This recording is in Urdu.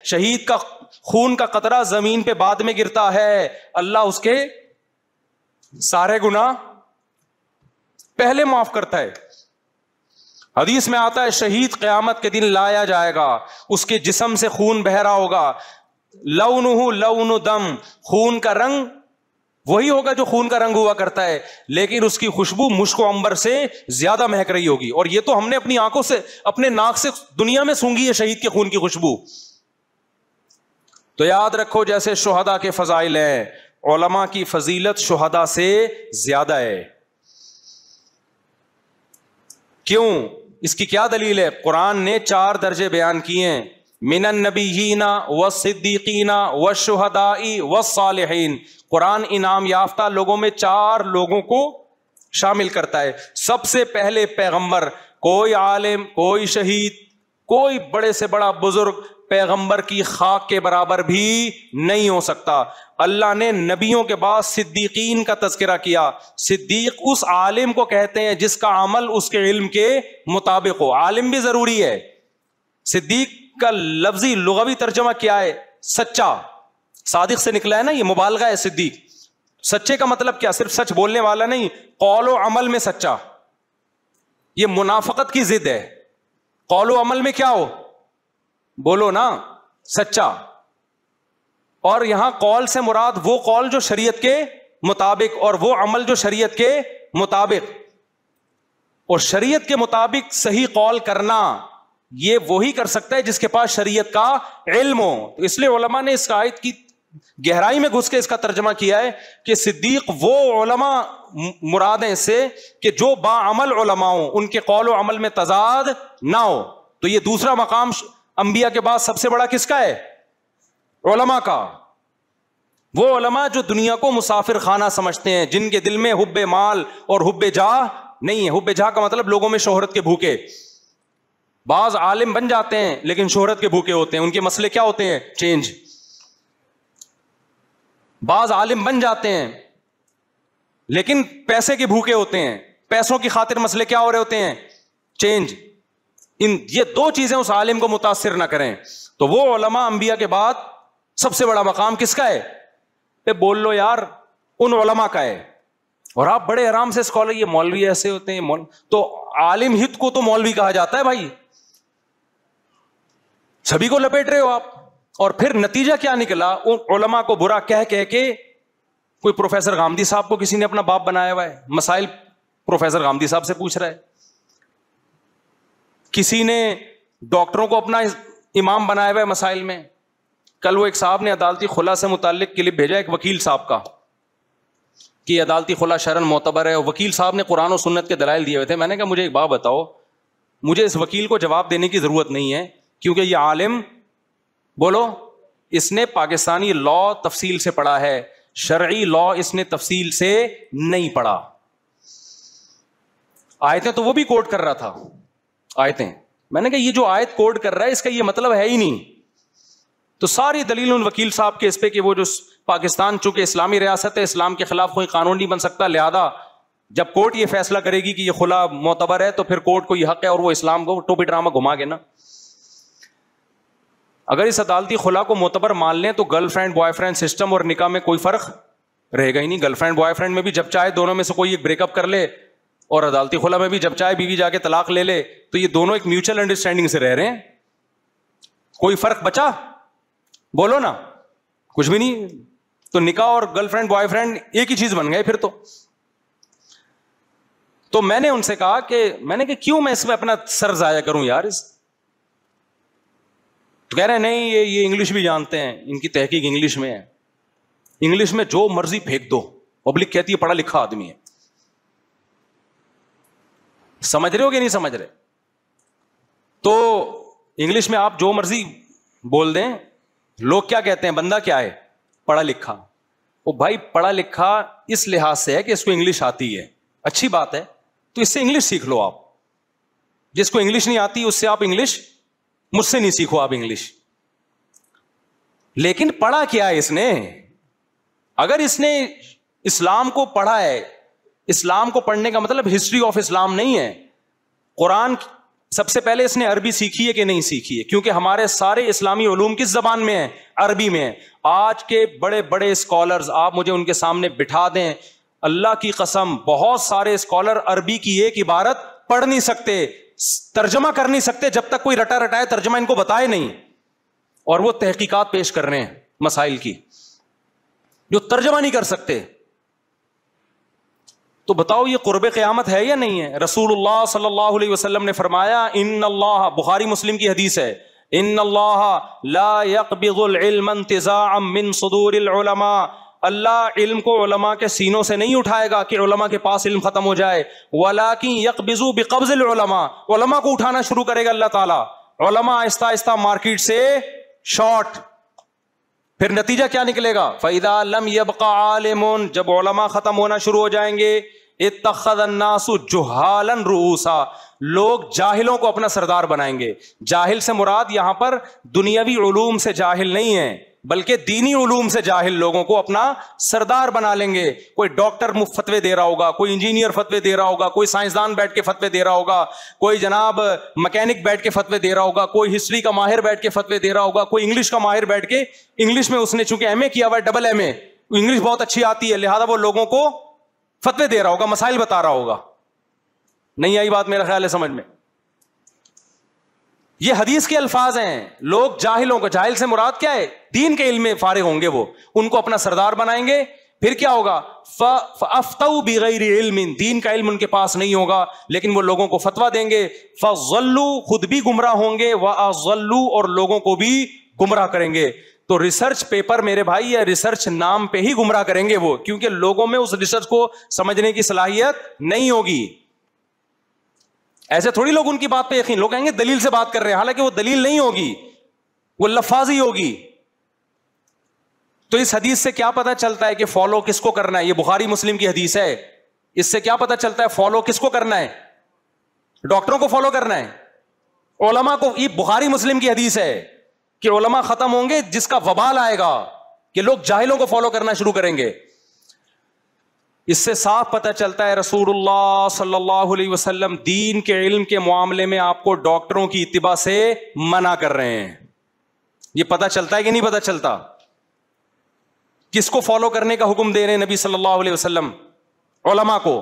شہید کا خون کا قطرہ زمین پہ بعد میں گرتا ہے، اللہ اس کے سارے گناہ پہلے معاف کرتا ہے. حدیث میں آتا ہے شہید قیامت کے دن لایا جائے گا، اس کے جسم سے خون بہ رہا ہوگا، لونہ لون دم، خون کا رنگ وہی ہوگا جو خون کا رنگ ہوا کرتا ہے، لیکن اس کی خوشبو مشک و عنبر سے زیادہ مہک رہی ہوگی. اور یہ تو ہم نے اپنی آنکھوں سے اپنے ناک سے دنیا میں سونگھی ہے شہید کے خون کی خوشبو. تو یاد رکھو جیسے شہداء کے فضائل ہیں، علماء کی فضیلت شہداء سے زیادہ ہے. کیوں؟ اس کی کیا دلیل ہے؟ قرآن نے 4 درجے بیان کیے ہیں، من النبیین والصدیقین والشہداء والصالحین. قرآن انعام یافتہ لوگوں میں 4 لوگوں کو شامل کرتا ہے. سب سے پہلے پیغمبر، کوئی عالم، کوئی شہید، کوئی بڑے سے بڑا بزرگ پیغمبر کی خاک کے برابر بھی نہیں ہو سکتا. اللہ نے نبیوں کے بعد صدیقین کا تذکرہ کیا. صدیق اس عالم کو کہتے ہیں جس کا عمل اس کے علم کے مطابق ہو. عالم بھی ضروری ہے. صدیق کا لفظی لغوی ترجمہ کیا ہے؟ سچا. صادق سے نکلا ہے نا، یہ مبالغہ ہے. صدیق سچے کا مطلب کیا؟ صرف سچ بولنے والا نہیں، قول و عمل میں سچا. یہ منافقت کی ضد ہے. قول و عمل میں کیا ہو؟ بولو نا سچا. اور یہاں قول سے مراد وہ قول جو شریعت کے مطابق، اور وہ عمل جو شریعت کے مطابق. اور شریعت کے مطابق صحیح قول کرنا یہ وہی کر سکتا ہے جس کے پاس شریعت کا علم ہو. تو اس لیے علماء نے اس آیت کی گہرائی میں گھس کے اس کا ترجمہ کیا ہے کہ صدیق وہ علماء مراد ہیں اس سے کہ جو باعمل علماء ہوں، ان کے قول و عمل میں تضاد نہ ہو. تو یہ دوسرا مقام انبیاء کے بعد سب سے بڑا کس کا ہے؟ علماء کا. وہ علماء جو دنیا کو مسافر خانہ سمجھتے ہیں، جن کے دل میں حب مال اور حب جاہ نہیں ہے. حب جاہ کا مطلب لوگوں میں شہرت کے بھوکے. بعض عالم بن جاتے ہیں لیکن شہرت کے بھوکے ہوتے ہیں. ان کے مسئلے کیا ہوتے ہیں؟ چینج. بعض عالم بن جاتے ہیں لیکن پیسے کے بھوکے ہوتے ہیں. پیسوں کی خاطر مسئلے کیا ہو رہے ہوتے ہیں؟ چینج. یہ 2 چیزیں اس عالم کو متاثر نہ کریں. تو وہ علماء انبیاء کے بعد سب سے بڑا مقام کس کا ہے؟ بول لو یار ان علماء کا ہے. اور آپ بڑے آرام سے اسکالر، یہ مولوی ایسے ہوتے ہیں. تو عالم ہت کو تو مولوی کہا جاتا ہے بھائی. سبھی کو لپیٹ رہے ہو آپ. اور پھر نتیجہ کیا نکلا؟ ان علماء کو برا کہہ کے کوئی پروفیسر غامدی صاحب کو کسی نے اپنا باپ بنایا ہوا ہے، مسائل پروفیسر غامدی صاحب سے پوچھ رہا ہے. کسی نے ڈاکٹروں کو اپنا امام بنایا ہوا ہے مسائل میں. کل وہ ایک صاحب نے عدالتی خلا سے متعلق کلپ بھیجا ایک وکیل صاحب کا کہ عدالتی خلا شرعاً معتبر ہے. وکیل صاحب نے قرآن و سنت کے دلائل دیے ہوئے تھے. میں نے کہا مجھے ایک بات بتاؤ، مجھے اس وکیل کو جواب دینے کی ضرورت نہیں ہے کیونکہ یہ عالم، بولو، اس نے پاکستانی لا تفصیل سے پڑھا ہے، شرعی لا اس نے تفصیل سے نہیں پڑھا. آیتیں تو وہ بھی کوٹ کر رہا تھا آیتیں. میں نے کہا یہ جو آیت کوٹ کر رہا ہے اس کا یہ مطلب ہے ہی نہیں. تو ساری دلیل ان وکیل صاحب کے اس پہ کہ وہ جو پاکستان چونکہ اسلامی ریاست ہے، اسلام کے خلاف کوئی قانون نہیں بن سکتا، لہذا جب کورٹ یہ فیصلہ کرے گی کہ یہ خلا معتبر ہے تو پھر کورٹ کو یہ حق ہے اور وہ اسلام کو ٹوپی ڈرامہ گھما گے نا. اگر اس عدالتی خلا کو معتبر مان لیں تو girl friend boy friend system اور نکاح میں کوئی فرق رہے گا ہی نہیں. گرل فرینڈ بوائے فرینڈ میں بھی جب چاہے دونوں میں سے کوئی ایک بریک اپ کر لے، اور عدالتی خلا میں بھی جب چاہے بیوی جا کے طلاق لے لے، تو یہ دونوں ایک میوچل انڈرسٹینڈنگ سے رہ رہے ہیں. کوئی فرق بچا؟ بولو نا. کچھ بھی نہیں. تو نکاح اور گرل فرینڈ بوائے فرینڈ ایک ہی چیز بن گئے پھر تو میں نے ان سے کہا کہ کیوں میں اس میں اپنا سر ضائع کروں یار. تو کہہ رہے نہیں یہ انگلش بھی جانتے ہیں، ان کی تحقیق انگلش میں ہے، انگلش میں جو مرضی پھینک دو، پبلک کہتی ہے پڑھا لکھا آدمی ہے. سمجھ رہے ہو کہ نہیں سمجھ رہے؟ تو انگلش میں آپ جو مرضی بول دیں، لوگ کیا کہتے ہیں؟ بندہ کیا ہے؟ پڑھا لکھا. وہ بھائی پڑھا لکھا اس لحاظ سے ہے کہ اس کو انگلش آتی ہے، اچھی بات ہے، تو اس سے انگلش سیکھ لو. آپ جس کو انگلش نہیں آتی اس سے آپ انگلش، مجھ سے نہیں سیکھو آپ انگلش. لیکن پڑھا کیا ہے اس نے؟ اگر اس نے اسلام کو پڑھا ہے، اسلام کو پڑھنے کا مطلب ہسٹری آف اسلام نہیں ہے. سب سے پہلے اس نے عربی سیکھی ہے کہ نہیں سیکھی ہے؟ کیونکہ ہمارے سارے اسلامی علوم کس زبان میں ہیں؟ عربی میں ہیں. آج کے بڑے بڑے اسکالرز آپ مجھے ان کے سامنے بٹھا دیں, اللہ کی قسم بہت سارے اسکالر عربی کی ایک عبارت پڑھ نہیں سکتے, ترجمہ کر نہیں سکتے جب تک کوئی رٹا رٹائے ترجمہ ان کو بتائے نہیں, اور وہ تحقیقات پیش کر رہے ہیں مسائل کی جو ترجمہ نہیں کر سکتے. تو بتاؤ یہ قرب قیامت ہے یا نہیں ہے؟ رسول اللہ صلی اللہ علیہ وسلم نے فرمایا, ان اللہ, بخاری مسلم کی حدیث ہے, ان اللہ لا يقبض العلم انتزاعا من صدور العلماء, اللہ علم کو علماء کے سینوں سے نہیں اٹھائے گا کہ علماء کے پاس علم ختم ہو جائے, ولکن يقبض بقبض العلماء, علماء کو اٹھانا شروع کرے گا اللہ تعالیٰ. علماء آہستہ آہستہ مارکیٹ سے شارٹ. پھر نتیجہ کیا نکلے گا؟ فَإِذَا لَمْ يَبْقَ عَالِمٌ, جب علماء ختم ہونا شروع ہو جائیں گے, اتخذ الناس جہالا رؤوسا, لوگ جاہلوں کو اپنا سردار بنائیں گے. جاہل سے مراد یہاں پر دنیاوی علوم سے جاہل نہیں ہے, بلکہ دینی علوم سے جاہل لوگوں کو اپنا سردار بنا لیں گے. کوئی ڈاکٹر فتوے دے رہا ہوگا, کوئی انجینئر فتوے دے رہا ہوگا, کوئی سائنسدان بیٹھ کے فتوے دے رہا ہوگا, کوئی جناب مکینک بیٹھ کے فتوے دے رہا ہوگا, کوئی ہسٹری کا ماہر بیٹھ کے فتوے دے رہا ہوگا, کوئی انگلش کا ماہر بیٹھ کے, انگلش میں اس نے چونکہ ایم اے کیا ہوا ہے, ڈبل ایم اے, انگلش بہت اچھی آتی ہے, لہذا وہ لوگوں کو فتوے دے رہا ہوگا, مسائل بتا رہا ہوگا. نہیں آئی بات میرا خیال ہے سمجھ میں؟ یہ حدیث کے الفاظ ہیں. لوگ جاہلوں کو, جاہل سے مراد کیا ہے؟ دین کے علم میں فارغ ہوں گے, وہ ان کو اپنا سردار بنائیں گے. پھر کیا ہوگا؟ فَأَفْتَوْا بِغَيْرِ عِلْمٍ, دین کا علم ان کے پاس نہیں ہوگا لیکن وہ لوگوں کو فتویٰ دیں گے. فَضَلُّوا, خود بھی گمراہ ہوں گے, وَأَضَلُّوا, اور لوگوں کو بھی گمراہ کریں گے. تو ریسرچ پیپر میرے بھائی یا ریسرچ نام پہ ہی گمراہ کریں گے وہ, کیونکہ لوگوں میں اس ریسرچ کو سمجھنے کی صلاحیت نہیں ہوگی. ایسے تھوڑی لوگ ان کی بات پہ یقین, لوگ کہیں گے دلیل سے بات کر رہے ہیں, حالانکہ وہ دلیل نہیں ہوگی, وہ لفاظی ہوگی. تو اس حدیث سے کیا پتہ چلتا ہے کہ فالو کس کو کرنا ہے؟ یہ بخاری مسلم کی حدیث ہے. اس سے کیا پتہ چلتا ہے فالو کس کو کرنا ہے؟ ڈاکٹروں کو فالو کرنا ہے, علماء کو. یہ بخاری مسلم کی حدیث ہے کہ علماء ختم ہوں گے جس کا وبال آئے گا کہ لوگ جاہلوں کو فالو کرنا شروع کریں گے. اس سے صاف پتہ چلتا ہے رسول اللہ صلی اللہ علیہ وسلم دین کے علم کے معاملے میں آپ کو ڈاکٹروں کی اتباع سے منع کر رہے ہیں. یہ پتہ چلتا ہے کہ نہیں پتہ چلتا؟ کس کو فالو کرنے کا حکم دے رہے ہیں نبی صلی اللہ علیہ وسلم؟ علماء کو.